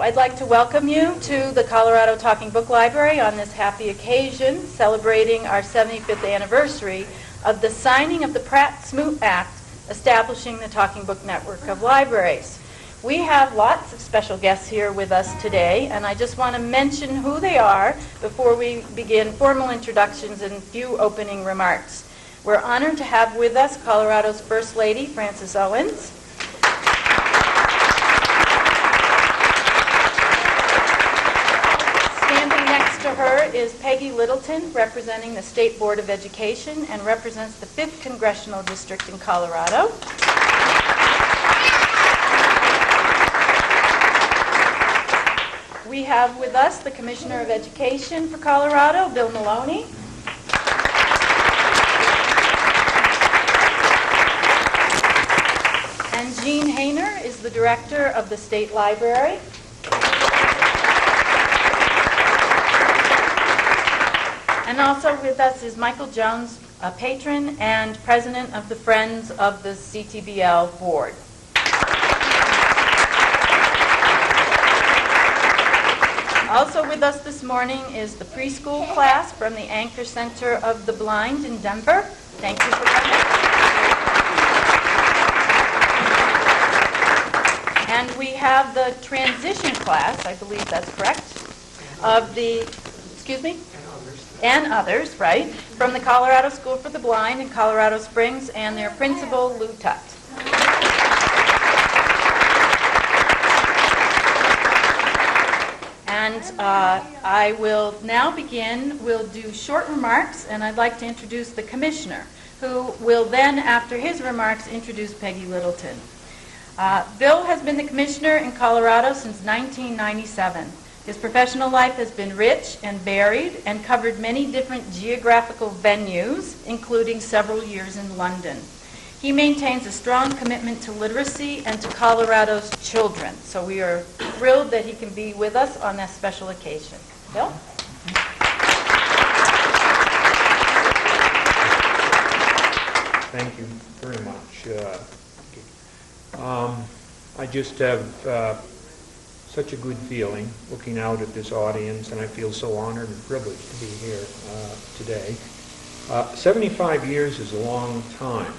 I'd like to welcome you to the Colorado Talking Book Library on this happy occasion, celebrating our 75th anniversary of the signing of the Pratt-Smoot Act, establishing the Talking Book Network of Libraries. We have lots of special guests here with us today, and I just want to mention who they are before we begin formal introductions and a few opening remarks. We're honored to have with us Colorado's First Lady, Frances Owens. Standing next to her is Peggy Littleton, representing the State Board of Education and represents the 5th Congressional District in Colorado. We have with us the Commissioner of Education for Colorado, Bill Maloney. And Jean Hainer is the Director of the State Library. And also with us is Michael Jones, a patron and President of the Friends of the CTBL Board. Also with us this morning is the preschool class from the Anchor Center of the Blind in Denver. Thank you for coming. And we have the transition class, I believe that's correct, of the, and others, right, from the Colorado School for the Blind in Colorado Springs, and their principal, Lou Tutt. And I will now begin. We'll do short remarks, and I'd like to introduce the Commissioner, who will then, after his remarks, introduce Peggy Littleton. Bill has been the Commissioner in Colorado since 1997. His professional life has been rich and varied and covered many different geographical venues, including several years in London. He maintains a strong commitment to literacy and to Colorado's children, so we are thrilled that he can be with us on this special occasion. Bill? Thank you very much. I just have such a good feeling looking out at this audience, and I feel so honored and privileged to be here today. 75 years is a long time.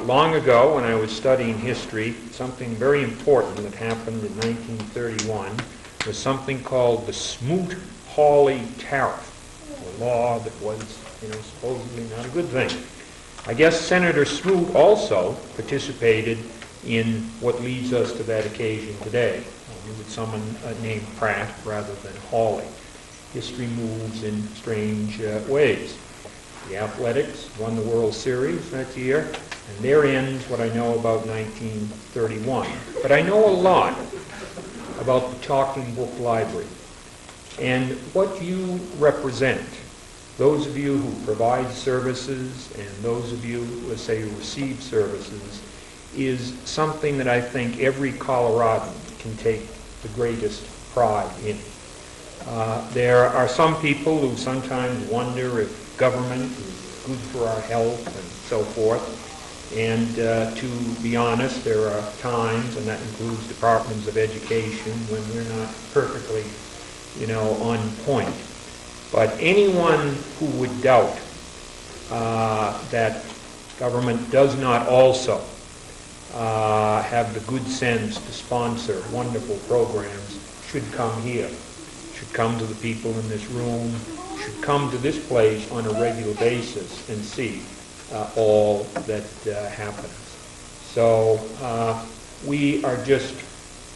Long ago, when I was studying history, something very important that happened in 1931 was something called the Smoot-Hawley Tariff, a law that was, supposedly not a good thing. I guess Senator Smoot also participated in what leads us to that occasion today, with someone named Pratt rather than Hawley. History moves in strange ways. The Athletics won the World Series that year, and there ends what I know about 1931. But I know a lot about the Talking Book Library and what you represent. Those of you who provide services and those of you, let's say, who receive services, is something that I think every Coloradan can take the greatest pride in. There are some people who sometimes wonder if government is good for our health and so forth. And to be honest, there are times, and that includes departments of education, when we're not perfectly, on point. But anyone who would doubt that government does not also have the good sense to sponsor wonderful programs should come here, should come to the people in this room, should come to this place on a regular basis and see all that happens. So we are just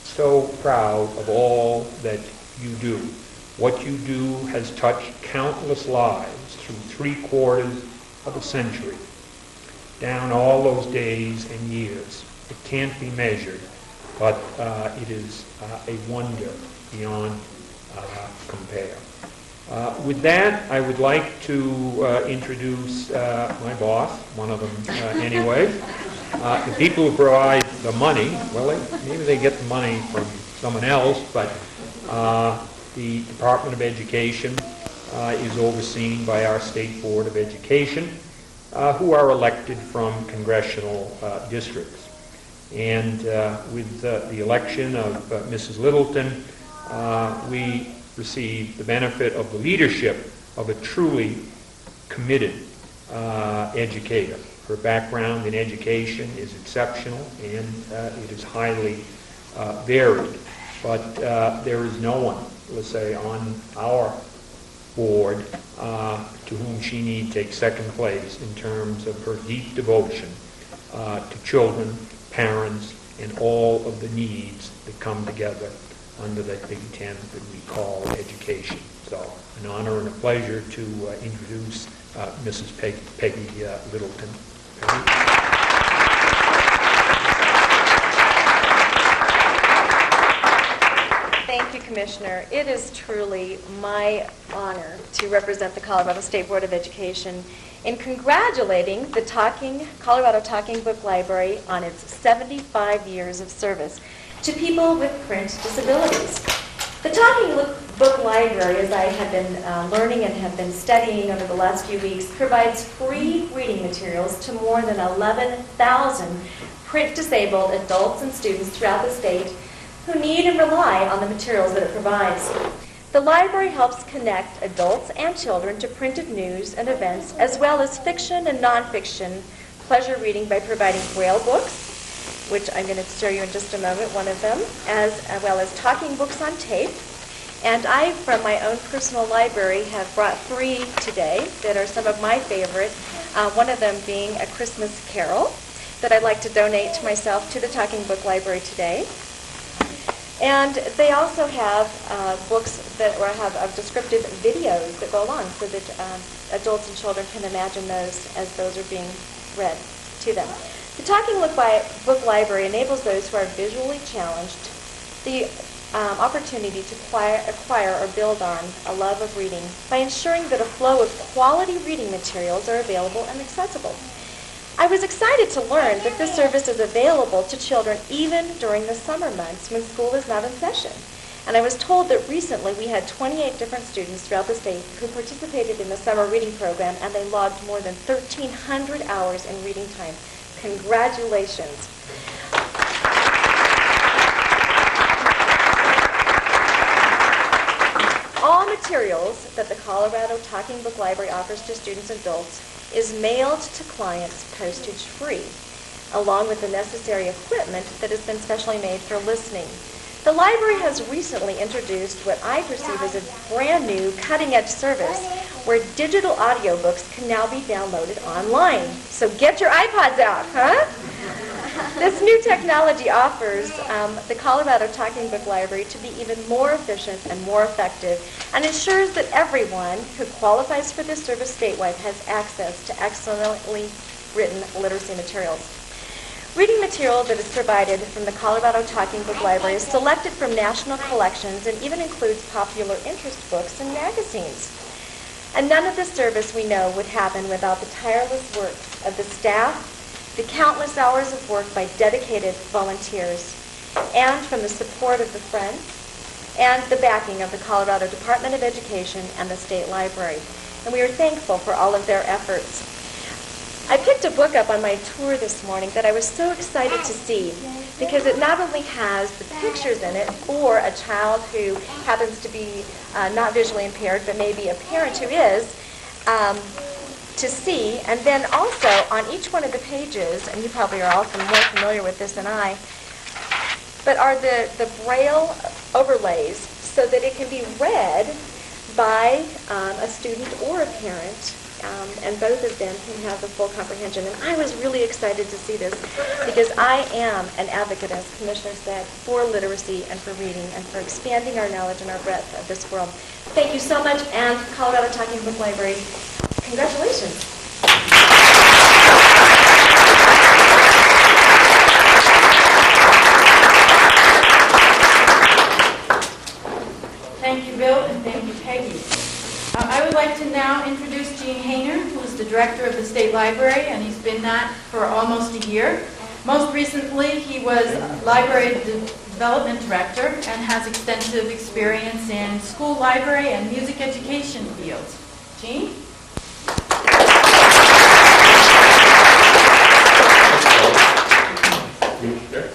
so proud of all that you do. What you do has touched countless lives through 3/4 of a century, down all those days and years. It can't be measured, but it is a wonder beyond compare. With that, I would like to introduce my boss, one of them anyway. The people who provide the money, well, maybe they get the money from someone else, but the Department of Education is overseen by our State Board of Education, who are elected from congressional districts. And with the election of Mrs. Littleton, we received the benefit of the leadership of a truly committed educator. Her background in education is exceptional, and it is highly varied. But there is no one, let's say, on our board to whom she need take second place in terms of her deep devotion to children, parents, and all of the needs that come together under that big tent that we call education. So an honor and a pleasure to introduce Mrs. Peggy Littleton. Peggy? Thank you, Commissioner. It is truly my honor to represent the Colorado State Board of Education in congratulating the Colorado Talking Book Library on its 75 years of service to people with print disabilities. The Talking Book Library, as I have been learning and have been studying over the last few weeks, provides free reading materials to more than 11,000 print-disabled adults and students throughout the state who need and rely on the materials that it provides. The library helps connect adults and children to printed news and events, as well as fiction and nonfiction pleasure reading by providing Braille books, which I'm going to show you in just a moment, one of them, as well as talking books on tape. And I, from my own personal library, have brought 3 today that are some of my favorite, one of them being A Christmas Carol that I'd like to donate to myself to the Talking Book Library today. And they also have books that have descriptive videos that go along so that adults and children can imagine those as those are being read to them. The Talking Book Library enables those who are visually challenged the opportunity to acquire or build on a love of reading by ensuring that a flow of quality reading materials are available and accessible. I was excited to learn that this service is available to children even during the summer months when school is not in session. And I was told that recently we had 28 different students throughout the state who participated in the summer reading program, and they logged more than 1,300 hours in reading time. Congratulations. All materials that the Colorado Talking Book Library offers to students and adults is mailed to clients postage-free, along with the necessary equipment that has been specially made for listening. The library has recently introduced what I perceive as a brand new cutting-edge service where digital audiobooks can now be downloaded online. So get your iPods out, huh? This new technology offers the Colorado Talking Book Library to be even more efficient and more effective, and ensures that everyone who qualifies for this service statewide has access to excellently written literacy materials. Reading material that is provided from the Colorado Talking Book Library is selected from national collections and even includes popular interest books and magazines. And none of this service, we know, would happen without the tireless work of the staff, the countless hours of work by dedicated volunteers, and from the support of the Friends and the backing of the Colorado Department of Education and the State Library. And we are thankful for all of their efforts. I picked a book up on my tour this morning that I was so excited to see because it not only has the pictures in it for a child who happens to be not visually impaired, but maybe a parent who is, to see, and then also on each one of the pages, and you probably are all more familiar with this than I, but are the Braille overlays so that it can be read by a student or a parent, and both of them can have the full comprehension. And I was really excited to see this because I am an advocate, as Commissioner said, for literacy and for reading and for expanding our knowledge and our breadth of this world. Thank you so much, and Colorado Talking Book Library, congratulations. Thank you, Bill, and thank you, Peggy. I would like to now introduce Gene Hayner, who is the director of the State Library, and he's been that for almost a year. Most recently, he was Library Development Director and has extensive experience in school library and music education fields. Gene? Good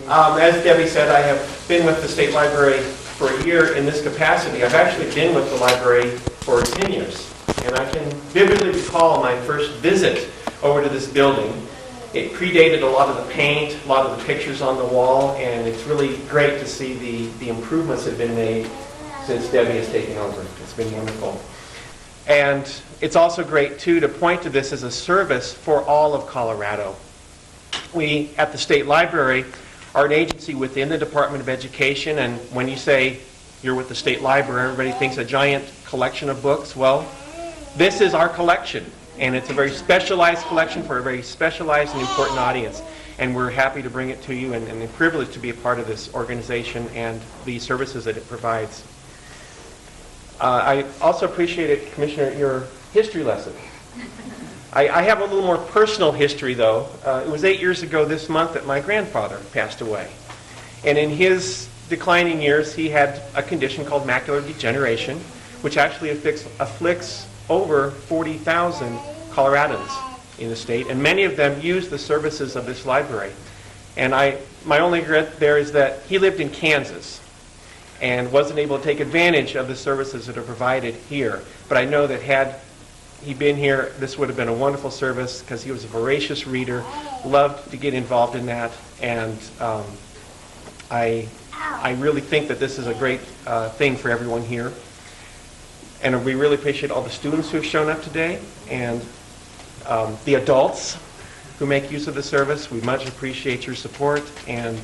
As Debbie said, I have been with the State Library for a year in this capacity. I've actually been with the library for 10 years, and I can vividly recall my first visit over to this building. It predated a lot of the paint, a lot of the pictures on the wall, and it's really great to see the improvements that have been made since Debbie has taken over. It's been wonderful. And it's also great, too, to point to this as a service for all of Colorado. We, at the State Library, are an agency within the Department of Education, and when you say you're with the State Library, everybody thinks a giant collection of books. Well, this is our collection, and it's a very specialized collection for a very specialized and important audience, and we're happy to bring it to you and privileged to be a part of this organization and the services that it provides. I also appreciated, Commissioner, your history lesson. I have a little more personal history, though. It was 8 years ago this month that my grandfather passed away. And in his declining years, he had a condition called macular degeneration, which actually afflicts over 40,000 Coloradans in the state, and many of them use the services of this library. And my only regret there is that he lived in Kansas and wasn't able to take advantage of the services that are provided here. But I know that had he been here, this would have been a wonderful service because he was a voracious reader, loved to get involved in that, and I really think that this is a great thing for everyone here. And we really appreciate all the students who have shown up today and the adults who make use of the service. We much appreciate your support, and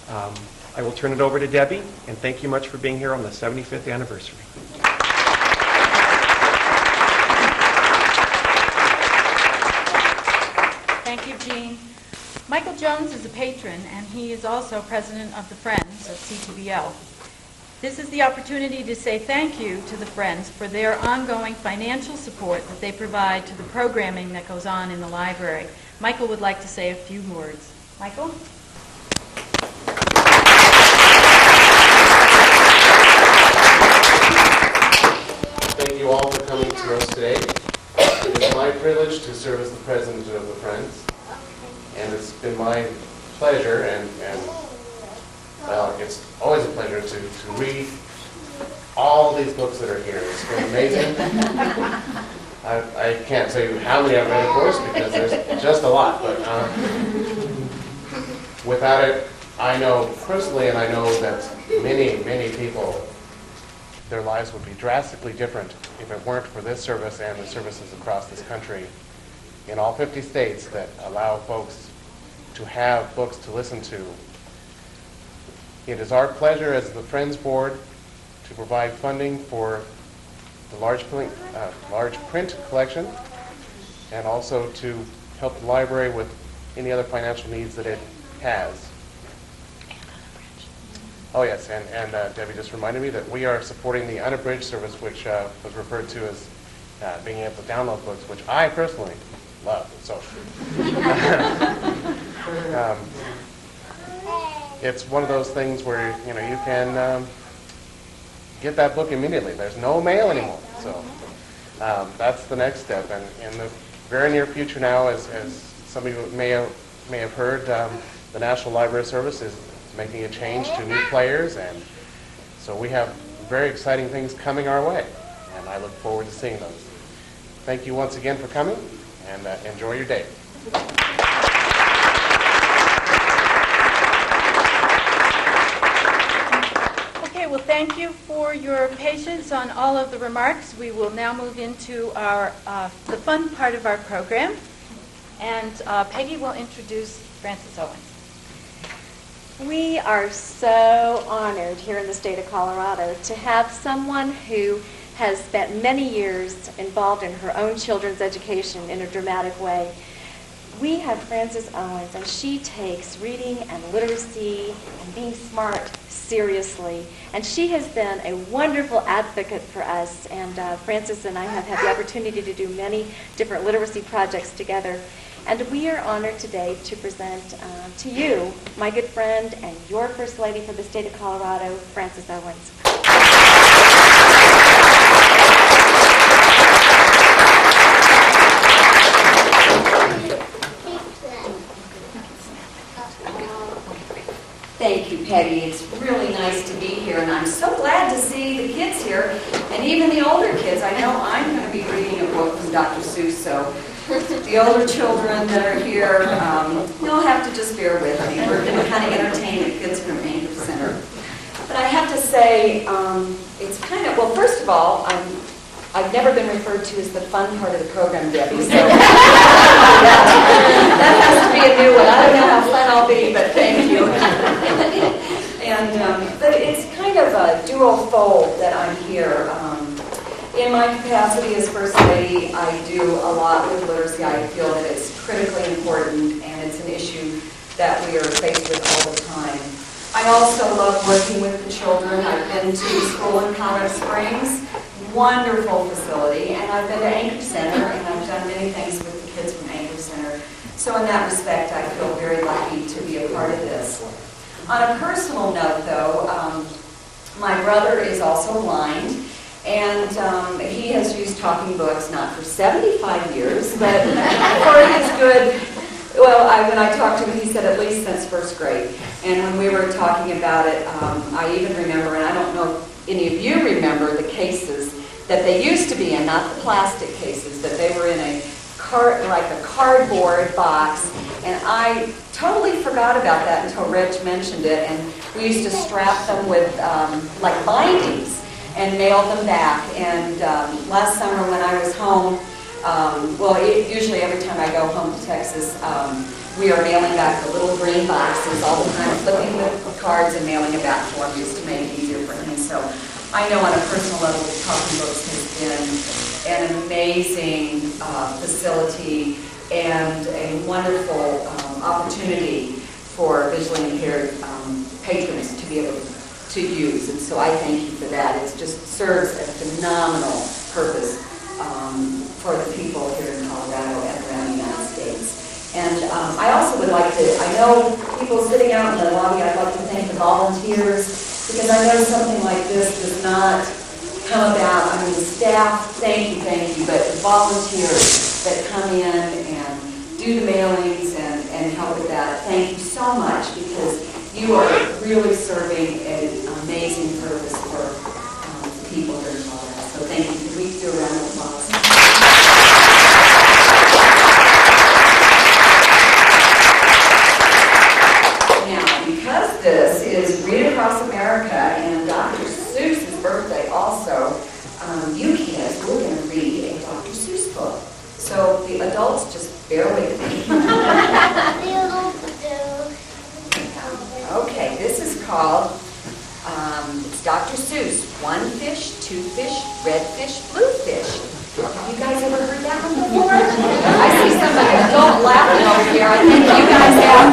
I will turn it over to Debbie, and thank you much for being here on the 75th anniversary. Thank you, Jean. Michael Jones is a patron, and he is also president of the Friends of CTBL. This is the opportunity to say thank you to the Friends for their ongoing financial support that they provide to the programming that goes on in the library. Michael would like to say a few words. Michael? Thank you all for coming to us today. It is my privilege to serve as the president of the Friends, and it's been my pleasure, and well, it's always a pleasure to read all these books that are here. It's been amazing. I can't tell you how many I've read, of course, because there's just a lot, but without it, I know personally, and I know that many, many people, their lives would be drastically different if it weren't for this service and the services across this country in all 50 states that allow folks to have books to listen to. It is our pleasure as the Friends Board to provide funding for the large print collection and also to help the library with any other financial needs that it has. Oh yes, and Debbie just reminded me that we are supporting the unabridged service, which was referred to as being able to download books, which I personally love. So it's one of those things where you can get that book immediately. There's no mail anymore, so that's the next step. And in the very near future now, as some of you may have heard, the National Library Service is making a change to new players, and so we have very exciting things coming our way, and I look forward to seeing those. Thank you once again for coming, and enjoy your day. Okay, well, thank you for your patience on all of the remarks. We will now move into the fun part of our program, and Peggy will introduce Frances Owens. We are so honored here in the state of Colorado to have someone who has spent many years involved in her own children's education in a dramatic way. We have Frances Owens, and she takes reading and literacy and being smart seriously. And she has been a wonderful advocate for us, and Frances and I have had the opportunity to do many different literacy projects together. And we are honored today to present to you, my good friend and your First Lady for the state of Colorado, Frances Owens. kids, I know I'm going to be reading a book from Dr. Seuss, so the older children that are here, you'll have to just bear with me. We're going to kind of entertain the kids from Anchor Center. But I have to say, it's kind of, well, first of all, I've never been referred to as the fun part of the program, Debbie, so that has to be a new one. I don't know how fun I'll be, but thank you. But it's kind of a dual fold that I'm here. In my capacity as First Lady, I do a lot with literacy. I feel that it's critically important, and it's an issue that we are faced with all the time. I also love working with the children. I've been to school in Colorado Springs, wonderful facility, and I've been to Anchor Center, and I've done many things with the kids from Anchor Center. So in that respect, I feel very lucky to be a part of this. On a personal note, though, my brother is also blind, and he has used talking books not for 75 years, but for his good. Well, when I talked to him, he said at least since first grade. And when we were talking about it, I even remember, and I don't know if any of you remember the cases that they used to be in, not the plastic cases, that they were in like a cardboard box. And I totally forgot about that until Reg mentioned it. And we used to strap them with like bindings and mail them back. And last summer when I was home, usually every time I go home to Texas, we are mailing back the little green boxes all the time, flipping the cards and mailing it back for him just to make it easier for him. So I know on a personal level, Talking Books has been an amazing facility and a wonderful opportunity for visually impaired patrons to be able to use. And so I thank you for that. It just serves a phenomenal purpose for the people here in Colorado and around the United States. And I also would like to, I know people sitting out in the lobby, I'd like to thank the volunteers, because I know something like this does not come about. I mean, the staff, thank you, but the volunteers that come in and do the mailings and help with that, thank you so much, because you are really serving an amazing purpose for people here in Colorado. So thank you. Can we do a round of applause? Now, because this is Read Across America and Dr. Seuss's birthday also, you kids, we're going to read a Dr. Seuss book. So the adults, just bear with me. Okay, this is called, it's Dr. Seuss, One Fish, Two Fish, Red Fish, Blue Fish. Have you guys ever heard that one before? I see some adult laughing over here. I think you guys have.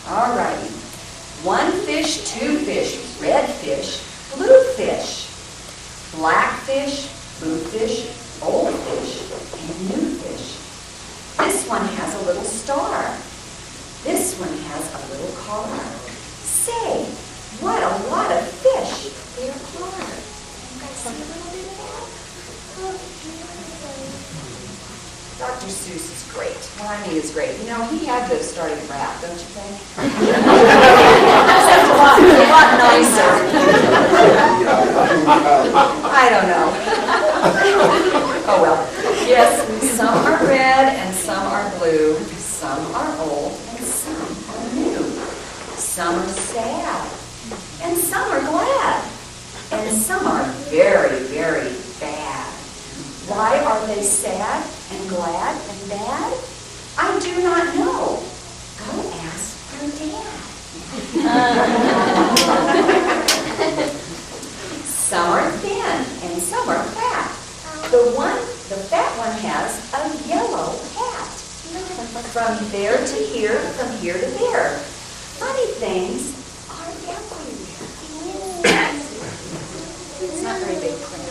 All righty. One fish, two fish, red fish, blue fish, black fish, blue fish, old fish, and new fish. This one has a little star. This one has a little car. Say, what a lot of fish there are. You guys see a little bit of that? Dr. Seuss is great. Well, I mean, it's great. You know, he had to have started rap, don't you think? Sounds a lot nicer. I don't know. Oh, well. Yes, some are red and some are blue. Some are old and some are new. Some are sad and some are glad. And some are very, very bad. Why are they sad and glad and bad? I do not know. Go ask your dad. Some are thin and some are fat. The fat one has a yellow hat. From there to here, from here to there. Funny things are everywhere. It's not very big print.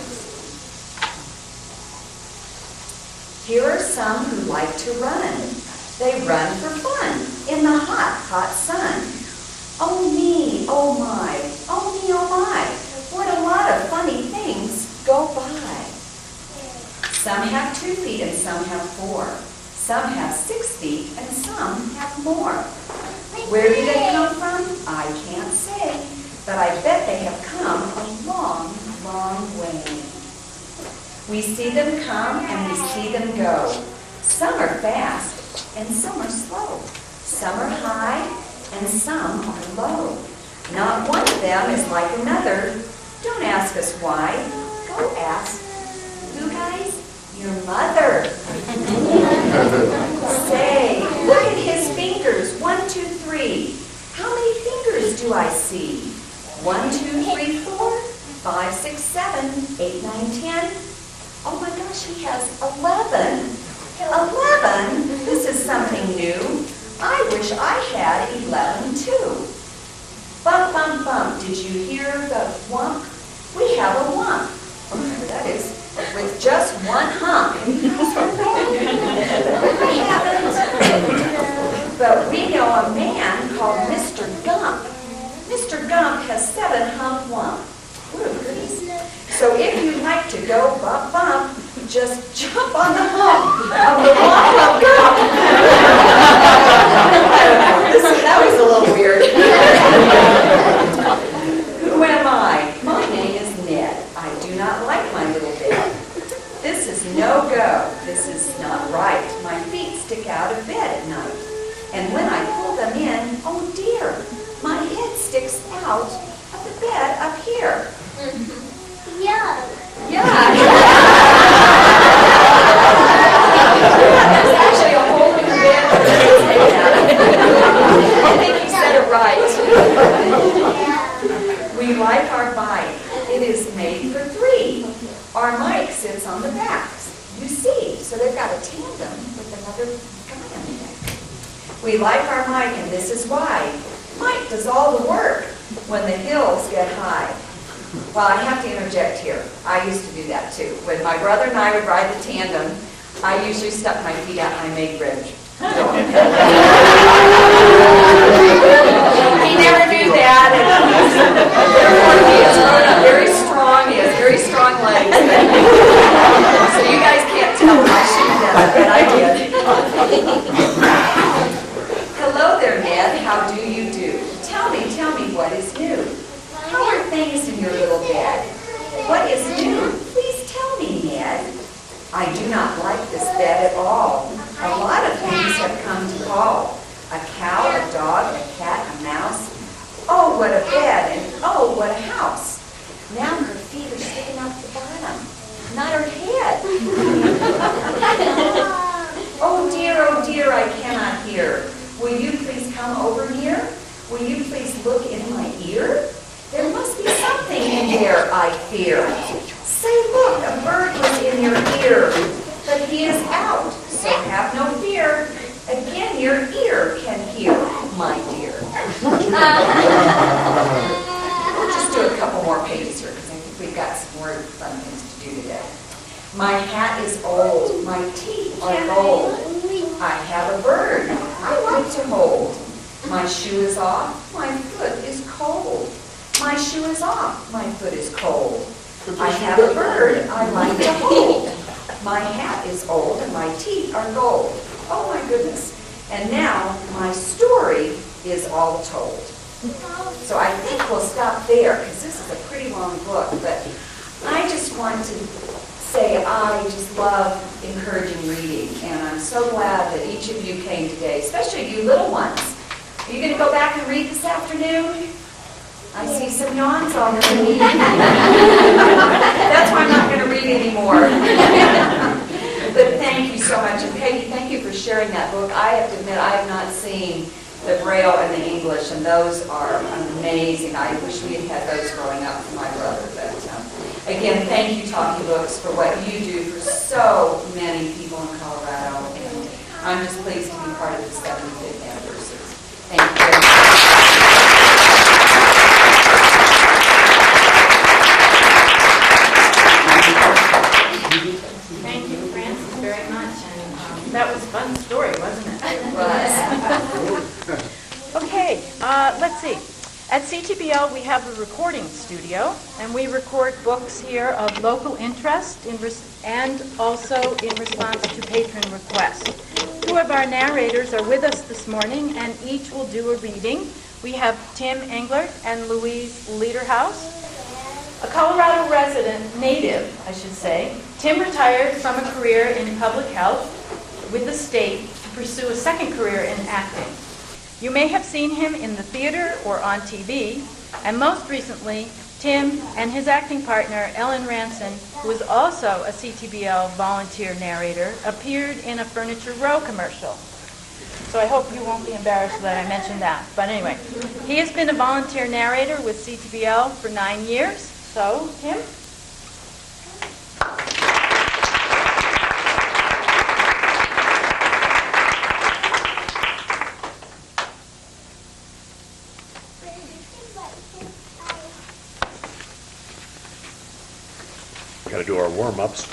Here are some who like to run. They run for fun in the hot, hot sun. Oh me, oh my, oh me, oh my. What a lot of funny things go by. Some have 2 feet and some have 4. Some have 6 feet and some have more. Where do they come from? I can't say, but I bet they have come a long, long way. We see them come and we see them go. Some are fast and some are slow. Some are high and some are low. Not one of them is like another. Don't ask us why. Go ask. Who, guys? Your mother. Say, look at his fingers. 1, 2, 3. How many fingers do I see? 1, 2, 3, 4, 5, 6, 7, 8, 9, 10. Oh my gosh, he has 11. 11? This is something new. I wish I had 11 too. Bump, bump, bump. Did you hear the whump? We have a whump. That is, with just one hump. We haven't. But we know a man called Mr. Gump. Mr. Gump has 7 hump whump. What a goodies. So if you like to go bump, bump, just jump on the hump of the whump gump. That was a little weird. Who am I? My name is Ned. I do not like my little bed. This is no go. This is not right. My feet stick out of bed at night. And when I pull them in, oh dear, my head sticks out of the bed up here. Yeah. Yeah. There's actually a hole in the bed that it's taken out. I think you said it right. We like our bike. It is made for 3. Our Mike sits on the back. You see, so they've got a tandem with another guy on the back. We like our Mike, and this is why. Mike does all the work when the hills get high. Well, I have to interject here. I used to do that too. When my brother and I would ride the tandem, I usually stuck my feet out and I made bridge. He never knew that. And therefore, he has grown up very strong. He has very strong legs. So you guys can't tell I shouldn't have done that, but I did. Hello there, Ned. How do you do? Tell me what is new. How are things in your little bed? What is new? Please tell me, Ned. I do not like this bed at all. A lot of things have come to call. A cow, a dog, a cat, a mouse. Oh, what a bed, and oh, what a house. Now her feet are sticking out the bottom, not her head. Oh dear, I cannot hear. Will you please come over here? Will you please look in my ear? There must be something in there, I fear. Say, look, a bird was in your ear, but he is out, so have no fear. Again, your ear can hear, my dear. We'll just do a couple more pages here, because I think we've got some more fun things to do today. My hat is old, my teeth are gold. I have a bird I like to hold. My shoe is off, my foot is cold. My shoe is off, my foot is cold. I have a bird I like to hold. My hat is old and my teeth are gold. Oh my goodness. And now my story is all told. So I think we'll stop there because this is a pretty long book, but I just want to say I just love encouraging reading, and I'm so glad that each of you came today, especially you little ones. Are you going to go back and read this afternoon? I see some yawns already. That's why I'm not going to read anymore. But thank you so much. And Peggy, thank you for sharing that book. I have to admit, I have not seen the Braille and the English, and those are amazing. I wish we had had those growing up for my brother. But again, thank you, Talkie Books, for what you do for so many people in Colorado. And I'm just pleased to be part of the 75th anniversary. Thank you very much. Thank you, Francis, very much. And that was a fun story, wasn't it? It was. Okay, let's see. At CTBL, we have a recording studio, and we record books here of local interest and also in response to patron requests. Two Two of our narrators are with us this morning, and each will do a reading. We have Tim Englert and Louise Lederhaus. A Colorado native, Tim retired from a career in public health with the state to pursue a second career in acting. You may have seen him in the theater or on TV, and most recently, Tim and his acting partner, Ellen Ranson, who is also a CTBL volunteer narrator, appeared in a Furniture Row commercial. So I hope you won't be embarrassed that I mentioned that. But anyway, he has been a volunteer narrator with CTBL for 9 years. So, Tim? Got to do our warm-ups.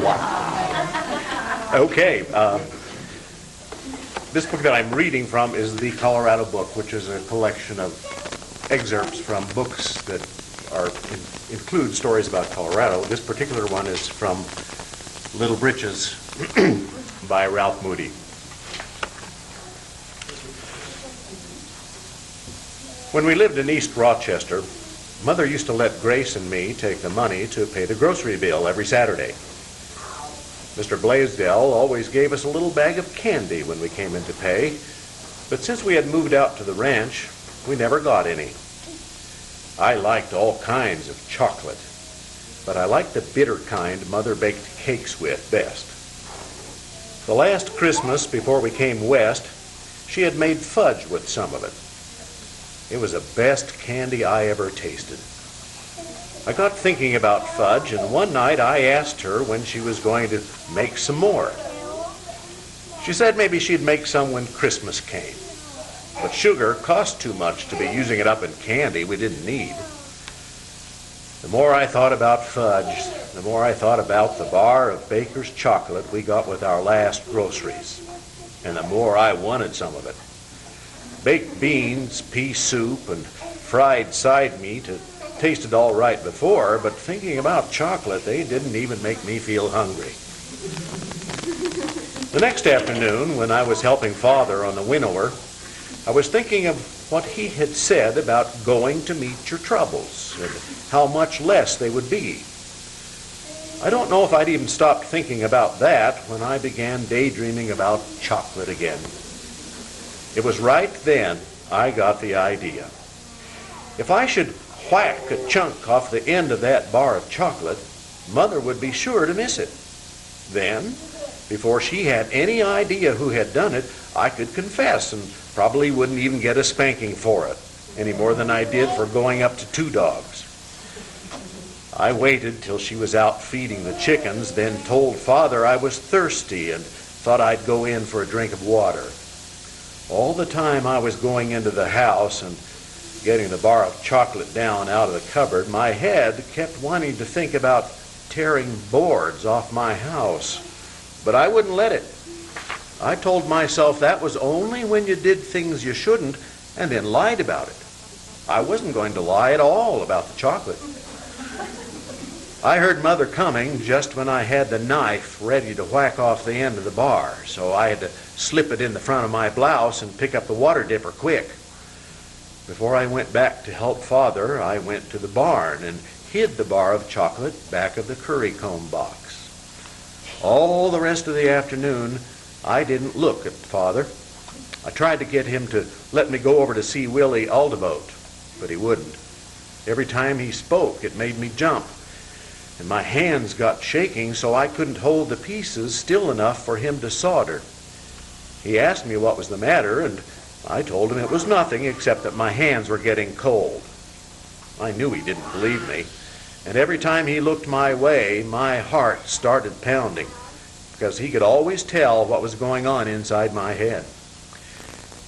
Wow. Okay. This book that I'm reading from is the Colorado Book, which is a collection of excerpts from books that include stories about Colorado. This particular one is from Little Britches by Ralph Moody. When we lived in East Rochester, Mother used to let Grace and me take the money to pay the grocery bill every Saturday. Mr. Blaisdell always gave us a little bag of candy when we came in to pay, but since we had moved out to the ranch, we never got any. I liked all kinds of chocolate, but I liked the bitter kind Mother baked cakes with best. The last Christmas before we came west, she had made fudge with some of it. It was the best candy I ever tasted. I got thinking about fudge, and one night I asked her when she was going to make some more. She said maybe she'd make some when Christmas came. But sugar cost too much to be using it up in candy we didn't need. The more I thought about fudge, the more I thought about the bar of Baker's chocolate we got with our last groceries, and the more I wanted some of it. Baked beans, pea soup, and fried side meat had tasted all right before, but thinking about chocolate, they didn't even make me feel hungry. The next afternoon, when I was helping Father on the winnower, I was thinking of what he had said about going to meet your troubles and how much less they would be. I don't know if I'd even stopped thinking about that when I began daydreaming about chocolate again. It was right then I got the idea. If I should whack a chunk off the end of that bar of chocolate, Mother would be sure to miss it. Then, before she had any idea who had done it, I could confess and probably wouldn't even get a spanking for it, any more than I did for going up to 2 dogs. I waited till she was out feeding the chickens, then told Father I was thirsty and thought I'd go in for a drink of water. All the time I was going into the house and getting the bar of chocolate down out of the cupboard, my head kept wanting to think about tearing boards off my house. But I wouldn't let it. I told myself that was only when you did things you shouldn't and then lied about it. I wasn't going to lie at all about the chocolate. I heard Mother coming just when I had the knife ready to whack off the end of the bar, so I had to slip it in the front of my blouse and pick up the water dipper quick. Before I went back to help Father, I went to the barn and hid the bar of chocolate back of the curry comb box. All the rest of the afternoon, I didn't look at Father. I tried to get him to let me go over to see Willie Aldevote, but he wouldn't. Every time he spoke, it made me jump, and my hands got shaking so I couldn't hold the pieces still enough for him to solder. He asked me what was the matter, and I told him it was nothing except that my hands were getting cold. I knew he didn't believe me, and every time he looked my way, my heart started pounding, because he could always tell what was going on inside my head.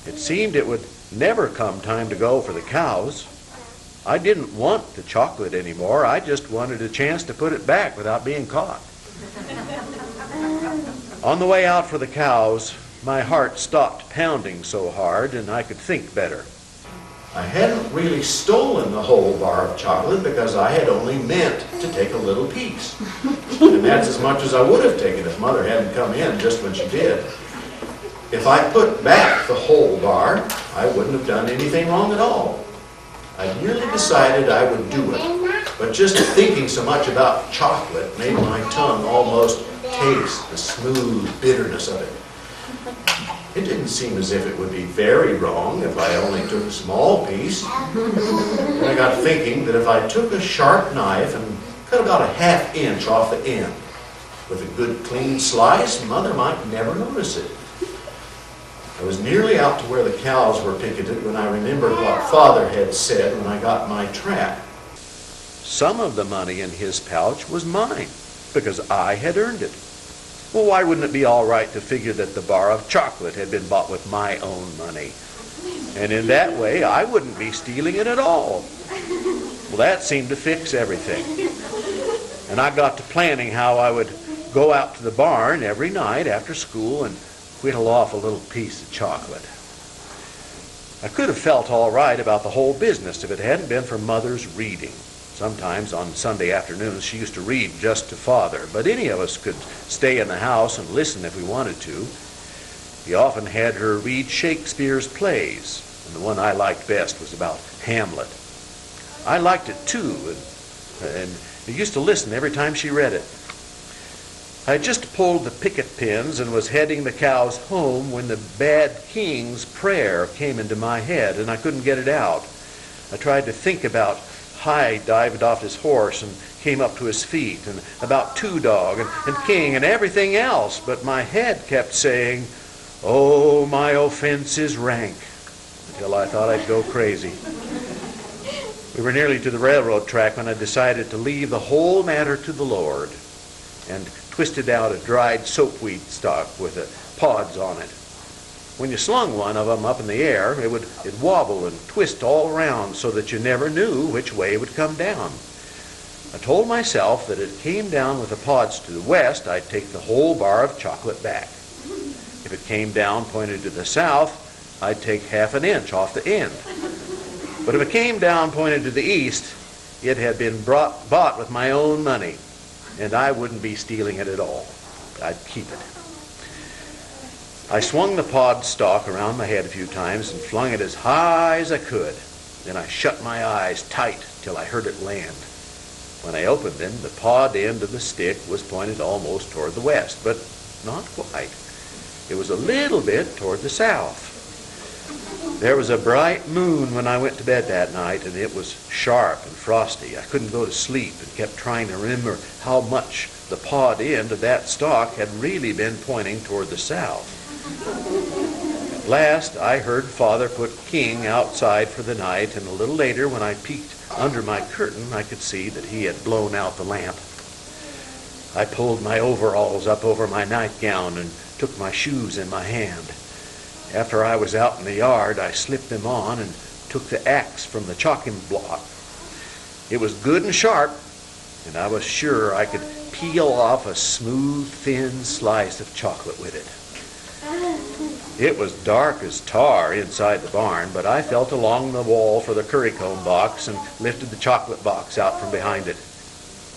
It seemed it would never come time to go for the cows. I didn't want the chocolate anymore. I just wanted a chance to put it back without being caught. On the way out for the cows, my heart stopped pounding so hard and I could think better. I hadn't really stolen the whole bar of chocolate because I had only meant to take a little piece. And that's as much as I would have taken if Mother hadn't come in just when she did. If I put back the whole bar, I wouldn't have done anything wrong at all. I nearly decided I would do it, but just thinking so much about chocolate made my tongue almost taste the smooth bitterness of it. It didn't seem as if it would be very wrong if I only took a small piece. And I got thinking that if I took a sharp knife and cut about a ½ inch off the end, with a good clean slice, Mother might never notice it. I was nearly out to where the cows were picketed when I remembered what Father had said when I got my trap. Some of the money in his pouch was mine because I had earned it. Well, why wouldn't it be all right to figure that the bar of chocolate had been bought with my own money? And in that way, I wouldn't be stealing it at all. Well, that seemed to fix everything. And I got to planning how I would go out to the barn every night after school and whittle off a little piece of chocolate. I could have felt all right about the whole business if it hadn't been for Mother's reading. Sometimes on Sunday afternoons she used to read just to Father, but any of us could stay in the house and listen if we wanted to. He often had her read Shakespeare's plays, and the one I liked best was about Hamlet. I liked it too, and I used to listen every time she read it. I had just pulled the picket pins and was heading the cows home when the bad king's prayer came into my head, and I couldn't get it out. I tried to think about Hyde dived off his horse and came up to his feet, and about Two Dog and King and everything else, but my head kept saying, "Oh, my offense is rank," until I thought I'd go crazy. We were nearly to the railroad track when I decided to leave the whole matter to the Lord and twisted out a dried soapweed stalk with the pods on it. When you slung one of them up in the air, it'd wobble and twist all around so that you never knew which way it would come down. I told myself that if it came down with the pods to the west, I'd take the whole bar of chocolate back. If it came down pointed to the south, I'd take ½ inch off the end. But if it came down pointed to the east, it had been bought with my own money, and I wouldn't be stealing it at all. I'd keep it. I swung the pod stalk around my head a few times and flung it as high as I could. Then I shut my eyes tight till I heard it land. When I opened them, the pod end of the stick was pointed almost toward the west, but not quite. It was a little bit toward the south. There was a bright moon when I went to bed that night, and it was sharp and frosty. I couldn't go to sleep and kept trying to remember how much the pod end of that stalk had really been pointing toward the south. At last, I heard Father put King outside for the night, and a little later, when I peeked under my curtain, I could see that he had blown out the lamp. I pulled my overalls up over my nightgown and took my shoes in my hand. After I was out in the yard, I slipped them on and took the axe from the chalking block. It was good and sharp, and I was sure I could peel off a smooth, thin slice of chocolate with it. It was dark as tar inside the barn, but I felt along the wall for the currycomb box and lifted the chocolate box out from behind it.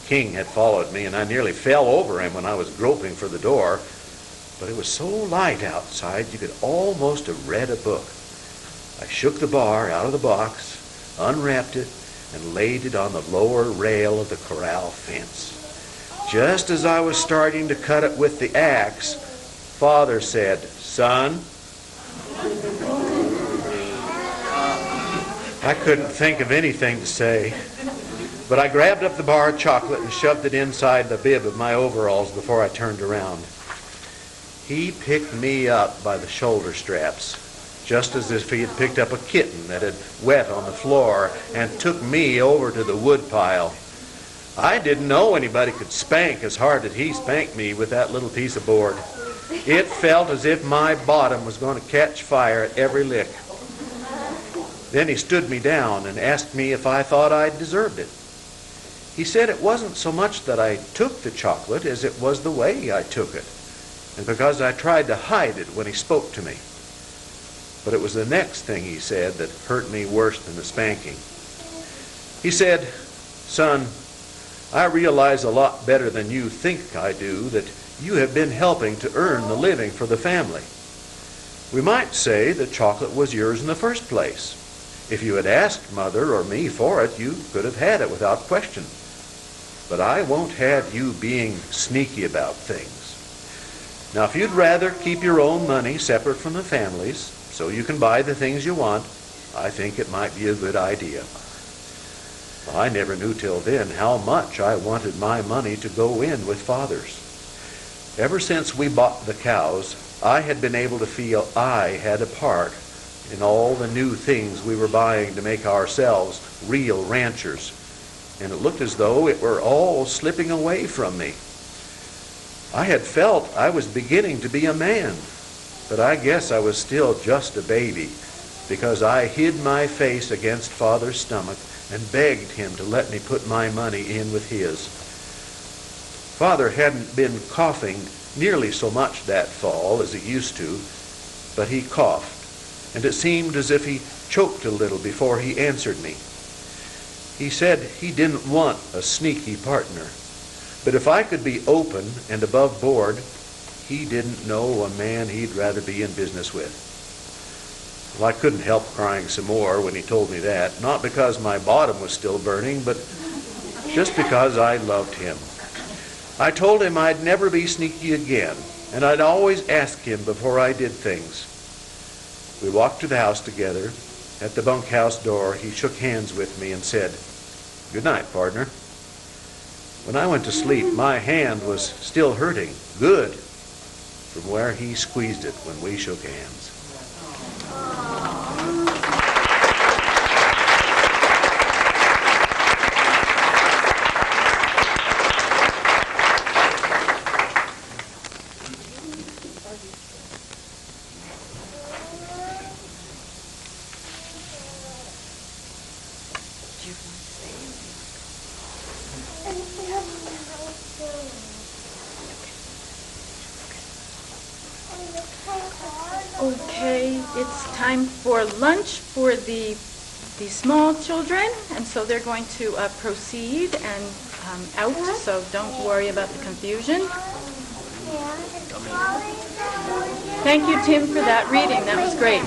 King had followed me, and I nearly fell over him when I was groping for the door, but it was so light outside you could almost have read a book. I shook the bar out of the box, unwrapped it, and laid it on the lower rail of the corral fence. Just as I was starting to cut it with the axe, Father said, "Son." I couldn't think of anything to say, but I grabbed up the bar of chocolate and shoved it inside the bib of my overalls before I turned around. He picked me up by the shoulder straps, just as if he had picked up a kitten that had wet on the floor, and took me over to the woodpile. I didn't know anybody could spank as hard as he spanked me with that little piece of board. It felt as if my bottom was going to catch fire at every lick. Then he stood me down and asked me if I thought I deserved it. He said it wasn't so much that I took the chocolate as it was the way I took it, and because I tried to hide it when he spoke to me. But it was the next thing he said that hurt me worse than the spanking. He said, "Son, I realize a lot better than you think I do that you have been helping to earn the living for the family. We might say the chocolate was yours in the first place. If you had asked Mother or me for it, you could have had it without question. But I won't have you being sneaky about things. Now, if you'd rather keep your own money separate from the family's so you can buy the things you want, I think it might be a good idea." Well, I never knew till then how much I wanted my money to go in with Father's. Ever since we bought the cows, I had been able to feel I had a part in all the new things we were buying to make ourselves real ranchers, and it looked as though it were all slipping away from me. I had felt I was beginning to be a man, but I guess I was still just a baby, because I hid my face against Father's stomach and begged him to let me put my money in with his. Father hadn't been coughing nearly so much that fall as he used to, but he coughed, and it seemed as if he choked a little before he answered me. He said he didn't want a sneaky partner, but if I could be open and above board, he didn't know a man he'd rather be in business with. Well, I couldn't help crying some more when he told me that, not because my bottom was still burning, but just because I loved him. I told him I'd never be sneaky again, and I'd always ask him before I did things. We walked to the house together. At the bunkhouse door, he shook hands with me and said, "Good night, partner." When I went to sleep, my hand was still hurting, good, from where he squeezed it when we shook hands. Okay, it's time for lunch for the small children, and so they're going to proceed and out, so don't worry about the confusion. Thank you, Tim, for that reading. That was great.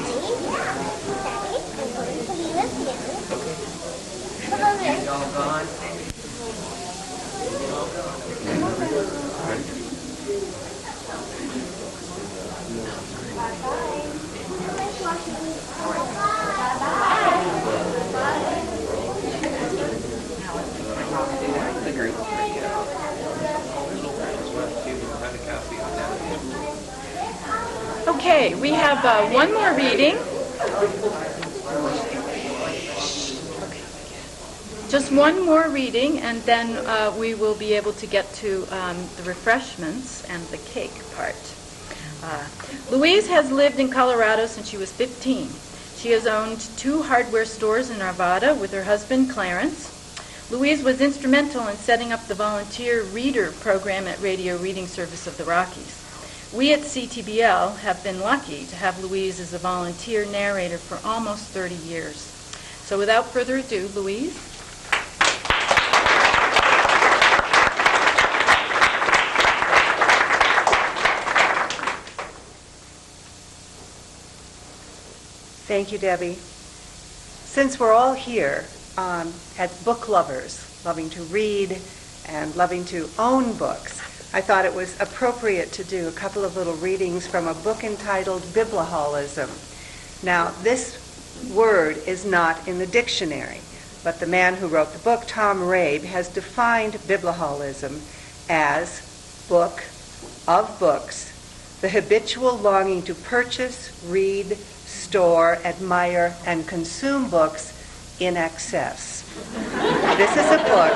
Okay, we have one more reading. Just one more reading, and then we will be able to get to the refreshments and the cake part. Louise has lived in Colorado since she was 15. She has owned 2 hardware stores in Arvada with her husband, Clarence. Louise was instrumental in setting up the volunteer reader program at Radio Reading Service of the Rockies. We at CTBL have been lucky to have Louise as a volunteer narrator for almost 30 years. So without further ado, Louise. Thank you, Debbie. Since we're all here as book lovers, loving to read and loving to own books, I thought it was appropriate to do a couple of little readings from a book entitled Bibliholism. Now, this word is not in the dictionary, but the man who wrote the book, Tom Rabe, has defined Bibliholism as book of books, the habitual longing to purchase, read, store, admire, and consume books in excess. This is a book.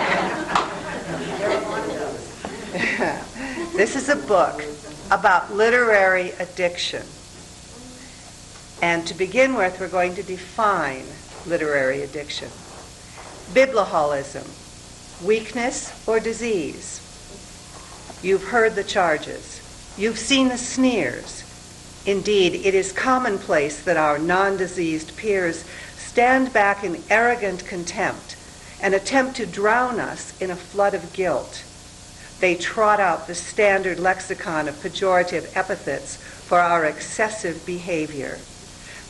This is a book about literary addiction. And to begin with, we're going to define literary addiction. Bibliholism, weakness or disease. You've heard the charges. You've seen the sneers. Indeed, it is commonplace that our non-diseased peers stand back in arrogant contempt and attempt to drown us in a flood of guilt. They trot out the standard lexicon of pejorative epithets for our excessive behavior.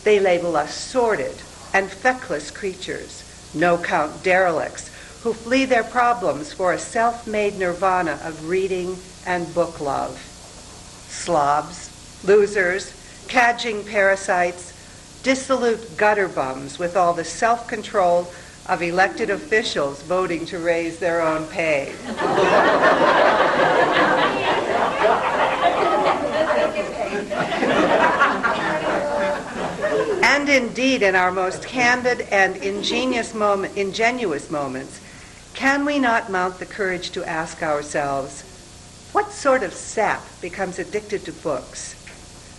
They label us sordid and feckless creatures, no-count derelicts, who flee their problems for a self-made nirvana of reading and book love. Slobs, losers, cadging parasites, dissolute gutter bums with all the self-control of elected officials voting to raise their own pay. And indeed, in our most candid and ingenuous moments, can we not mount the courage to ask ourselves, what sort of sap becomes addicted to books?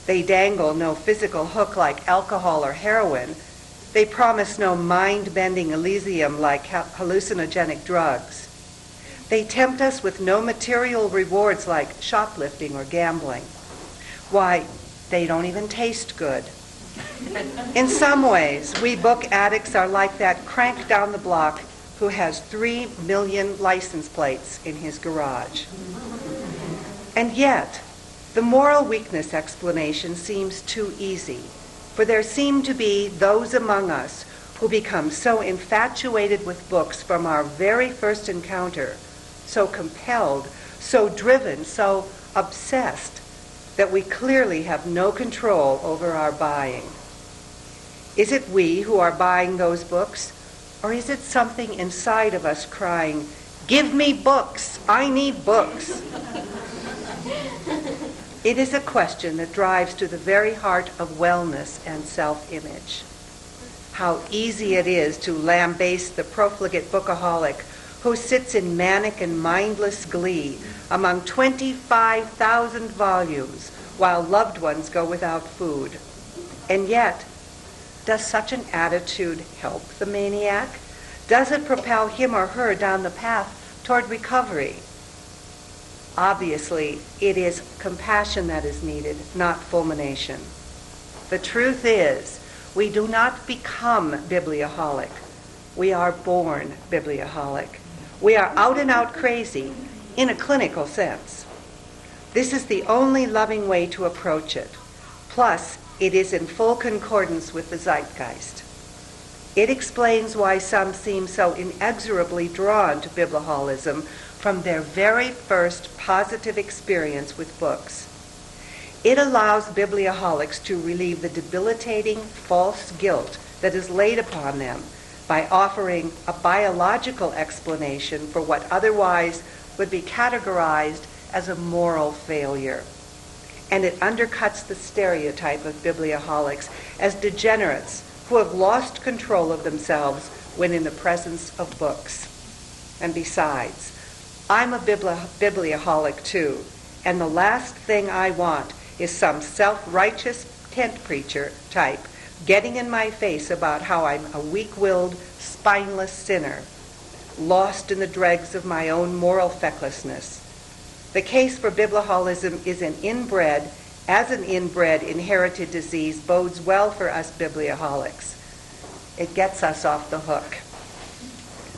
They dangle no physical hook like alcohol or heroin. They promise no mind-bending elysium like hallucinogenic drugs. They tempt us with no material rewards like shoplifting or gambling. Why, they don't even taste good. In some ways, we book addicts are like that crank down the block who has 3 million license plates in his garage. And yet, the moral weakness explanation seems too easy, for there seem to be those among us who become so infatuated with books from our very first encounter, so compelled, so driven, so obsessed, that we clearly have no control over our buying. Is it we who are buying those books, or is it something inside of us crying, "Give me books, I need books"? It is a question that drives to the very heart of wellness and self-image. How easy it is to lambaste the profligate bookaholic who sits in manic and mindless glee among 25,000 volumes while loved ones go without food. And yet, does such an attitude help the maniac? Does it propel him or her down the path toward recovery? Obviously, it is compassion that is needed, not fulmination. The truth is, we do not become biblioholic. We are born biblioholic. We are out and out crazy in a clinical sense. This is the only loving way to approach it. Plus, it is in full concordance with the zeitgeist. It explains why some seem so inexorably drawn to biblioholism from their very first positive experience with books. It allows biblioholics to relieve the debilitating false guilt that is laid upon them by offering a biological explanation for what otherwise would be categorized as a moral failure. And it undercuts the stereotype of biblioholics as degenerates who have lost control of themselves when in the presence of books. And besides, I'm a biblioholic too, and the last thing I want is some self-righteous tent preacher type getting in my face about how I'm a weak-willed, spineless sinner, lost in the dregs of my own moral fecklessness. The case for biblioholism is an inbred inherited disease bodes well for us biblioholics. It gets us off the hook.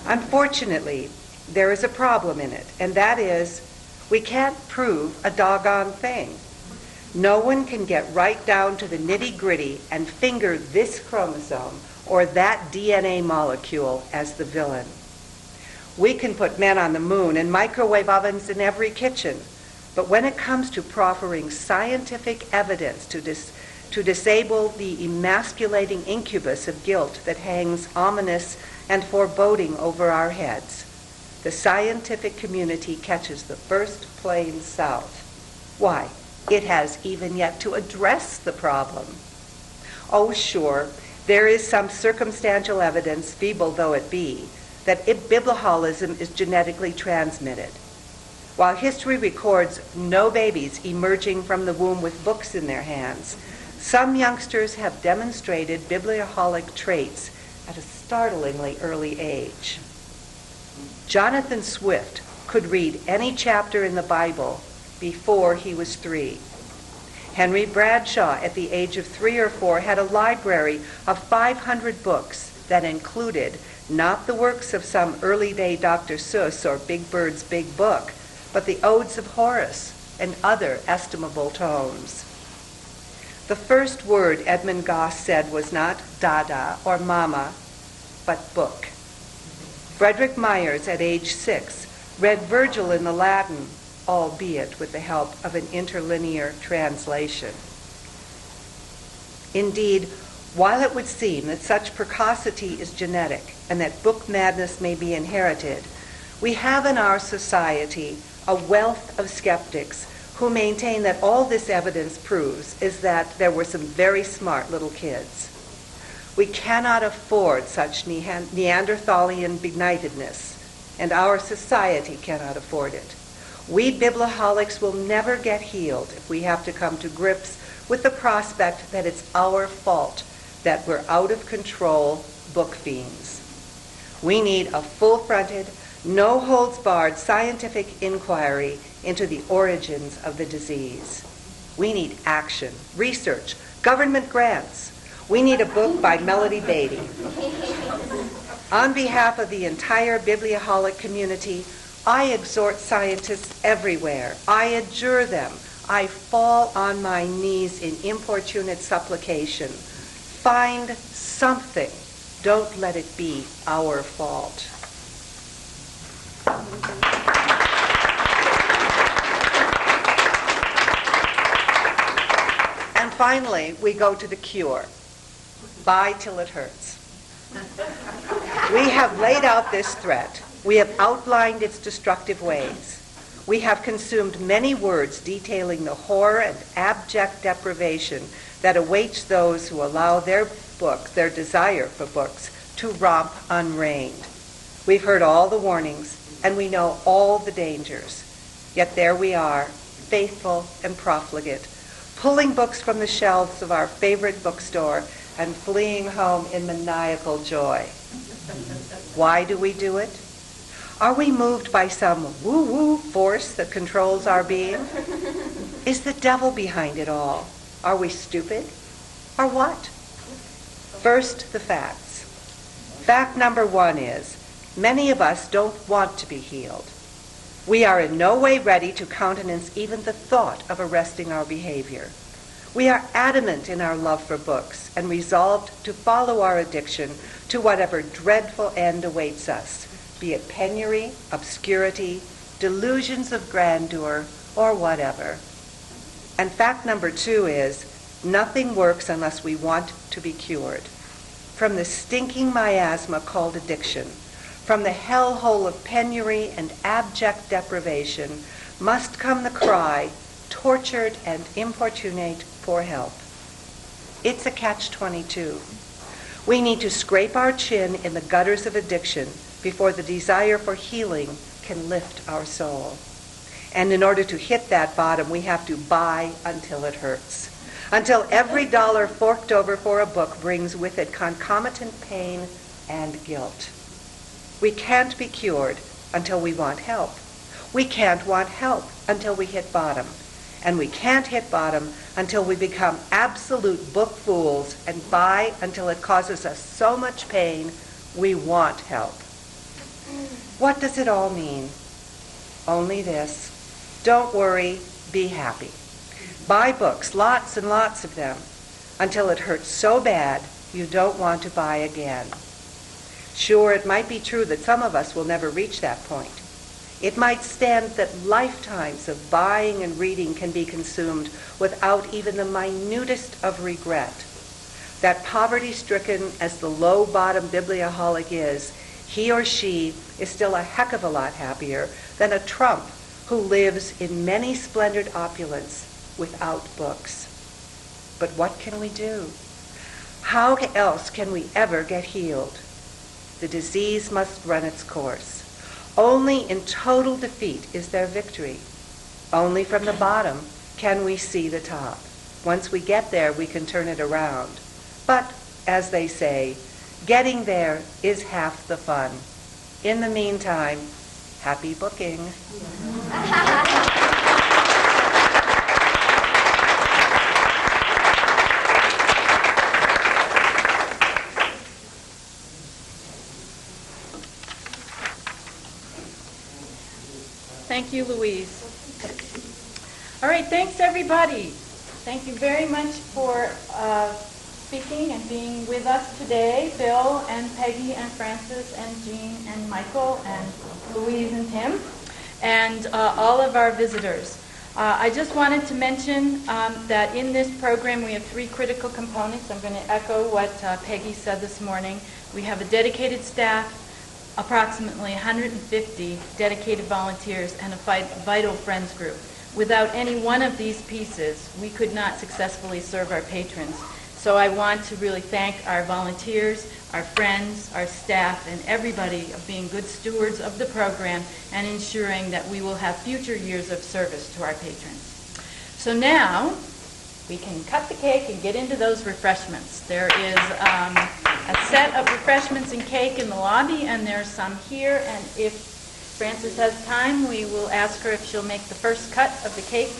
Unfortunately, there is a problem in it, and that is we can't prove a doggone thing. No one can get right down to the nitty-gritty and finger this chromosome or that DNA molecule as the villain. We can put men on the moon and microwave ovens in every kitchen, but when it comes to proffering scientific evidence to disable the emasculating incubus of guilt that hangs ominous and foreboding over our heads, the scientific community catches the first plane south. Why? It has even yet to address the problem. Oh, sure, there is some circumstantial evidence, feeble though it be, that biblioholism is genetically transmitted. While history records no babies emerging from the womb with books in their hands, some youngsters have demonstrated biblioholic traits at a startlingly early age. Jonathan Swift could read any chapter in the Bible before he was 3. Henry Bradshaw, at the age of 3 or 4, had a library of 500 books that included not the works of some early-day Dr. Seuss or Big Bird's Big Book, but the Odes of Horace and other estimable tomes. The first word Edmund Goss said was not dada or mama, but book. Frederick Myers, at age 6, read Virgil in the Latin, albeit with the help of an interlinear translation. Indeed, while it would seem that such precocity is genetic and that book madness may be inherited, we have in our society a wealth of skeptics who maintain that all this evidence proves is that there were some very smart little kids. We cannot afford such Neanderthalian benighted-ness, and our society cannot afford it. We biblioholics will never get healed if we have to come to grips with the prospect that it's our fault that we're out of control book fiends. We need a full-fronted, no-holds-barred scientific inquiry into the origins of the disease. We need action, research, government grants. We need a book by Melody Beatty. On behalf of the entire biblioholic community, I exhort scientists everywhere. I adjure them. I fall on my knees in importunate supplication. Find something. Don't let it be our fault. And finally, we go to the cure. Buy till it hurts. We have laid out this threat. We have outlined its destructive ways. We have consumed many words detailing the horror and abject deprivation that awaits those who allow their desire for books, to romp unreined. We've heard all the warnings, and we know all the dangers. Yet there we are, faithful and profligate, pulling books from the shelves of our favorite bookstore and fleeing home in maniacal joy. Why do we do it? Are we moved by some woo-woo force that controls our being? Is the devil behind it all? Are we stupid? Or what? First, the facts. Fact number 1 is, many of us don't want to be healed. We are in no way ready to countenance even the thought of arresting our behavior. We are adamant in our love for books and resolved to follow our addiction to whatever dreadful end awaits us, be it penury, obscurity, delusions of grandeur, or whatever. And fact number 2 is, nothing works unless we want to be cured. From the stinking miasma called addiction, from the hellhole of penury and abject deprivation, must come the cry, tortured and importunate, for help. It's a catch-22. We need to scrape our chin in the gutters of addiction before the desire for healing can lift our soul. And in order to hit that bottom, we have to buy until it hurts. Until every dollar forked over for a book brings with it concomitant pain and guilt. We can't be cured until we want help. We can't want help until we hit bottom. And we can't hit bottom until we become absolute book fools and buy until it causes us so much pain we want help. What does it all mean? Only this. Don't worry, be happy. Buy books, lots and lots of them, until it hurts so bad you don't want to buy again. Sure, it might be true that some of us will never reach that point. It might stand that lifetimes of buying and reading can be consumed without even the minutest of regret. That poverty-stricken as the low-bottom biblioholic is, he or she is still a heck of a lot happier than a trump who lives in many splendid opulence without books. But what can we do? How else can we ever get healed? The disease must run its course. Only in total defeat is there victory. Only from the bottom can we see the top. Once we get there, we can turn it around. But, as they say, getting there is half the fun. In the meantime, happy booking. Thank you, Louise. All right, thanks, everybody. Thank you very much for speaking and being with us today, Bill and Peggy and Francis and Jean and Michael and Louise and Tim, and all of our visitors. I just wanted to mention that in this program we have 3 critical components. I'm going to echo what Peggy said this morning. We have a dedicated staff, approximately 150 dedicated volunteers, and a vital friends group. Without any one of these pieces, we could not successfully serve our patrons. So I want to really thank our volunteers, our friends, our staff, and everybody of being good stewards of the program and ensuring that we will have future years of service to our patrons. So now we can cut the cake and get into those refreshments. There is a set of refreshments and cake in the lobby, and there's some here, and if Frances has time, we will ask her if she'll make the first cut of the cake.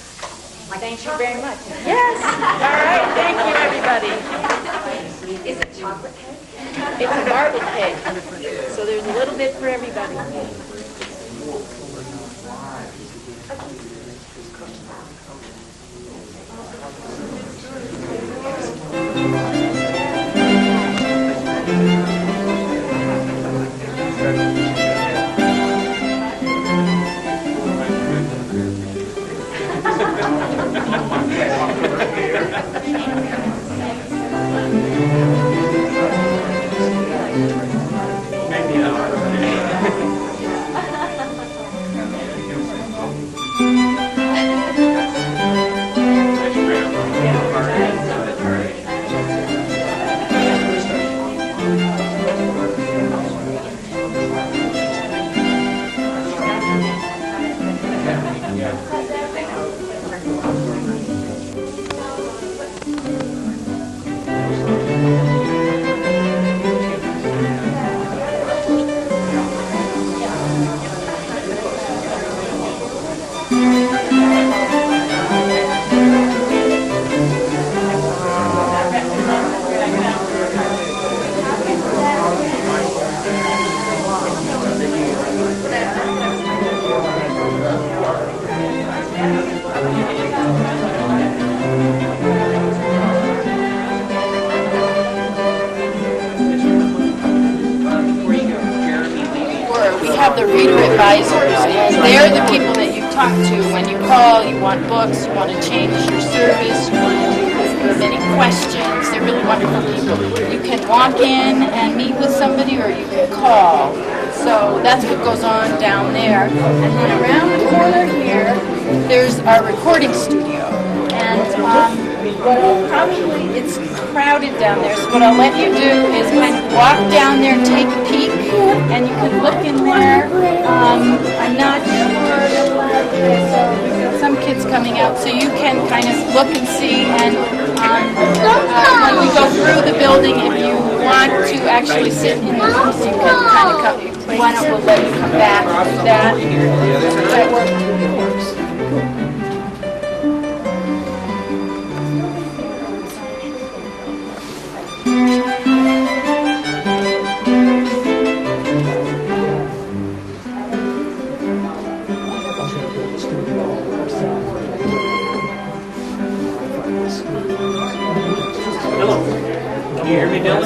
Thank you very much. Yes. All right. Thank you, everybody. Is it chocolate cake? It's a marble cake, so there's a little bit for everybody. have the reader advisors, and they're the people that you talk to when you call, you want books, you want to change your service, you want to have any questions. They're really wonderful people. You can walk in and meet with somebody, or you can call. So that's what goes on down there. And then around the corner here, there's our recording studio. And probably it's crowded down there, so what I'll let you do is kind of walk down there, take a peek, and you can look in there. I'm not sure, so we've got some kids coming out, so you can kind of look and see, and when we go through the building, if you want to actually sit in the booth, you can kind of come. One will let you come back and do that. Does that work? Can you hear me, Dylan?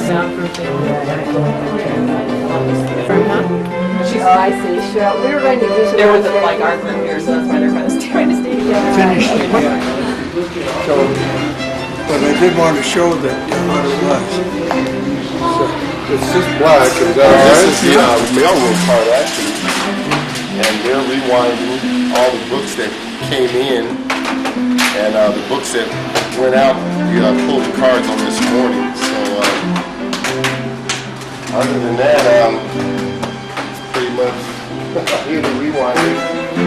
Oh, I see. Sure. We were going to do some. They're with like our group here, so that's why they're kind of trying to stay together. Finished. So, but I did want to show that what it was. So, it's just black. This is the mailroom part, actually. And they're rewinding all the books that came in and the books that went out. We pulled the cards on this morning. So, other than that, pretty much here the rewinding. We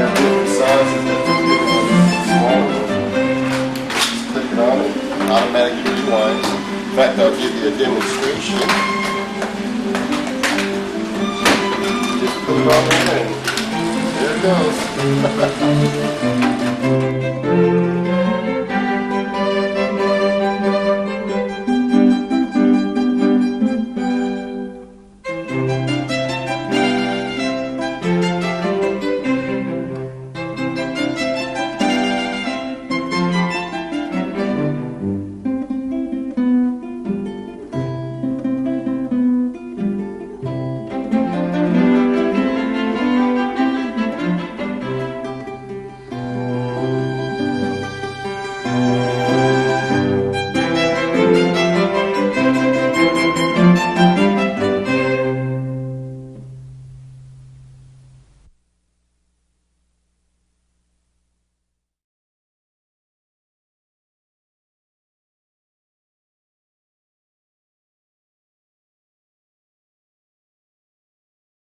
have different sizes, different small ones. Just click it on it, automatically rewinds. In fact, I'll give you a demonstration. Just put it on there and there it goes.